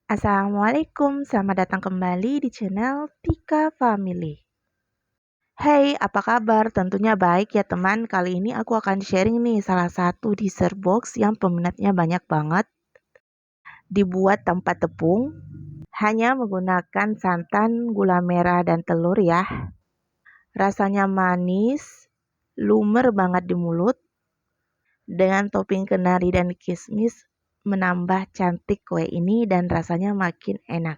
Assalamualaikum, selamat datang kembali di channel Tika Family. Hey, apa kabar? Tentunya baik ya teman. Kali ini aku akan sharing nih salah satu dessert box yang peminatnya banyak banget. Dibuat tanpa tepung, hanya menggunakan santan, gula merah, dan telur ya. Rasanya manis, lumer banget di mulut. Dengan topping kenari dan kismis menambah cantik kue ini dan rasanya makin enak.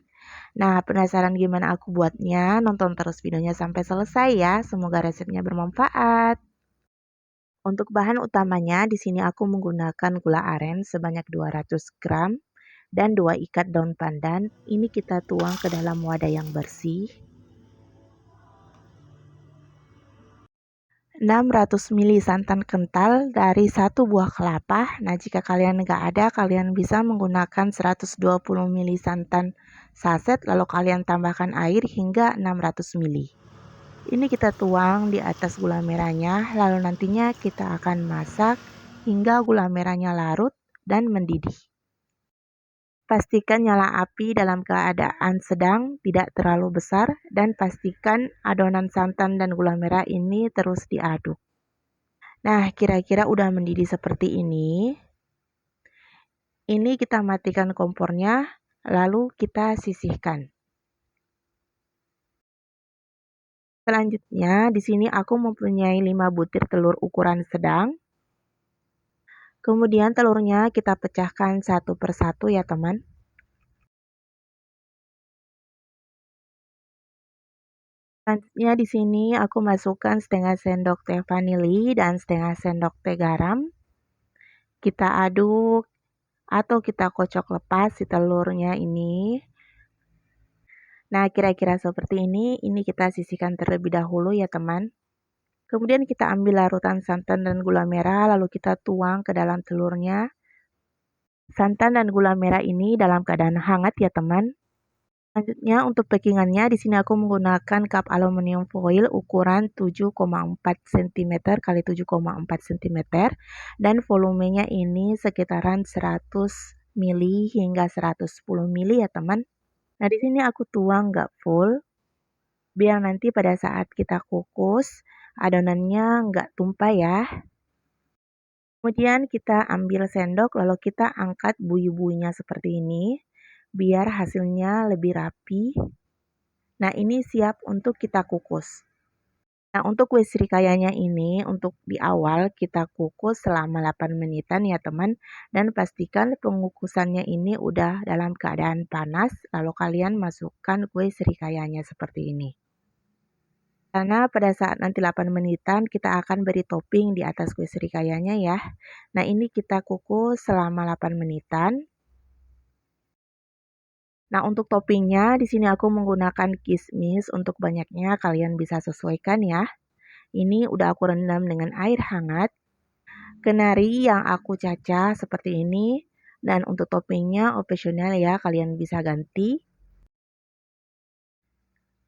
Nah, penasaran gimana aku buatnya? Nonton terus videonya sampai selesai ya. Semoga resepnya bermanfaat. Untuk bahan utamanya, di sini aku menggunakan gula aren sebanyak 200 gram dan 2 ikat daun pandan. Ini kita tuang ke dalam wadah yang bersih. 600 ml santan kental dari 1 buah kelapa. Nah, jika kalian nggak ada, kalian bisa menggunakan 120 ml santan saset, lalu kalian tambahkan air hingga 600 ml. Ini kita tuang di atas gula merahnya, lalu nantinya kita akan masak hingga gula merahnya larut dan mendidih. Pastikan nyala api dalam keadaan sedang, tidak terlalu besar, dan pastikan adonan santan dan gula merah ini terus diaduk. Nah, kira-kira udah mendidih seperti ini. Ini kita matikan kompornya, lalu kita sisihkan. Selanjutnya, di sini aku mempunyai 5 butir telur ukuran sedang. Kemudian telurnya kita pecahkan satu persatu ya teman. Selanjutnya di sini aku masukkan setengah sendok teh vanili dan setengah sendok teh garam. Kita aduk atau kita kocok lepas si telurnya ini. Nah, kira-kira seperti ini kita sisihkan terlebih dahulu ya teman. Kemudian kita ambil larutan santan dan gula merah, lalu kita tuang ke dalam telurnya. Santan dan gula merah ini dalam keadaan hangat ya teman. Selanjutnya untuk packingannya di sini aku menggunakan cup aluminium foil ukuran 7,4 cm x 7,4 cm dan volumenya ini sekitaran 100 ml hingga 110 ml ya teman. Nah, di sini aku tuang nggak full biar nanti pada saat kita kukus adonannya nggak tumpah ya. Kemudian kita ambil sendok lalu kita angkat buih-buihnya seperti ini biar hasilnya lebih rapi. Nah, ini siap untuk kita kukus. Nah, untuk kue srikayanya ini untuk di awal kita kukus selama 8 menitan ya teman. Dan pastikan pengukusannya ini udah dalam keadaan panas lalu kalian masukkan kue srikayanya seperti ini. Karena pada saat nanti 8 menitan kita akan beri topping di atas kue srikayanya ya. Nah, ini kita kukus selama 8 menitan. Nah, untuk toppingnya di sini aku menggunakan kismis, untuk banyaknya kalian bisa sesuaikan ya. Ini udah aku rendam dengan air hangat. Kenari yang aku cacah seperti ini. Dan untuk toppingnya opsional ya, kalian bisa ganti.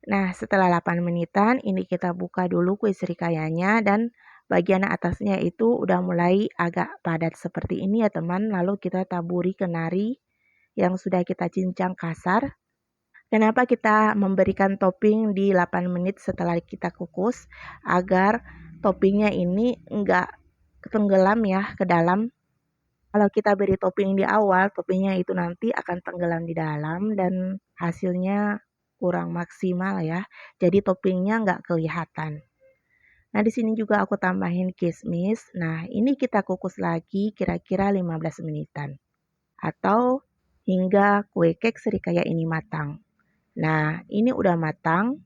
Nah, setelah 8 menitan ini kita buka dulu kue srikayanya dan bagian atasnya itu udah mulai agak padat seperti ini ya teman. Lalu kita taburi kenari yang sudah kita cincang kasar. Kenapa kita memberikan topping di 8 menit setelah kita kukus? Agar toppingnya ini enggak tenggelam ya ke dalam. Kalau kita beri topping di awal, toppingnya itu nanti akan tenggelam di dalam dan hasilnya kurang maksimal ya. Jadi toppingnya enggak kelihatan. Nah, di sini juga aku tambahin kismis. Nah, ini kita kukus lagi kira-kira 15 menitan. Atau hingga kue kek srikaya ini matang. Nah, ini udah matang.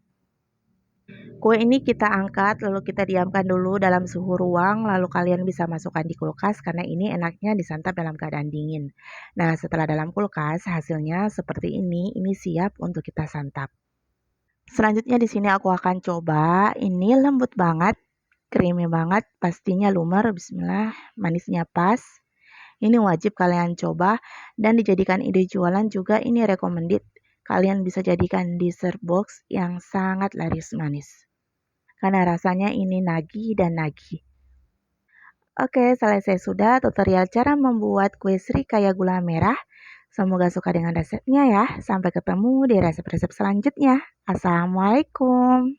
Kue ini kita angkat lalu kita diamkan dulu dalam suhu ruang, lalu kalian bisa masukkan di kulkas karena ini enaknya disantap dalam keadaan dingin. Nah, setelah dalam kulkas hasilnya seperti ini siap untuk kita santap. Selanjutnya di sini aku akan coba, ini lembut banget, creamy banget, pastinya lumer, bismillah, manisnya pas. Ini wajib kalian coba dan dijadikan ide jualan juga, ini recommended. Kalian bisa jadikan dessert box yang sangat laris manis. Karena rasanya ini nagih dan nagih. Oke, selesai sudah tutorial cara membuat kue srikaya gula merah. Semoga suka dengan resepnya ya. Sampai ketemu di resep-resep selanjutnya. Assalamualaikum.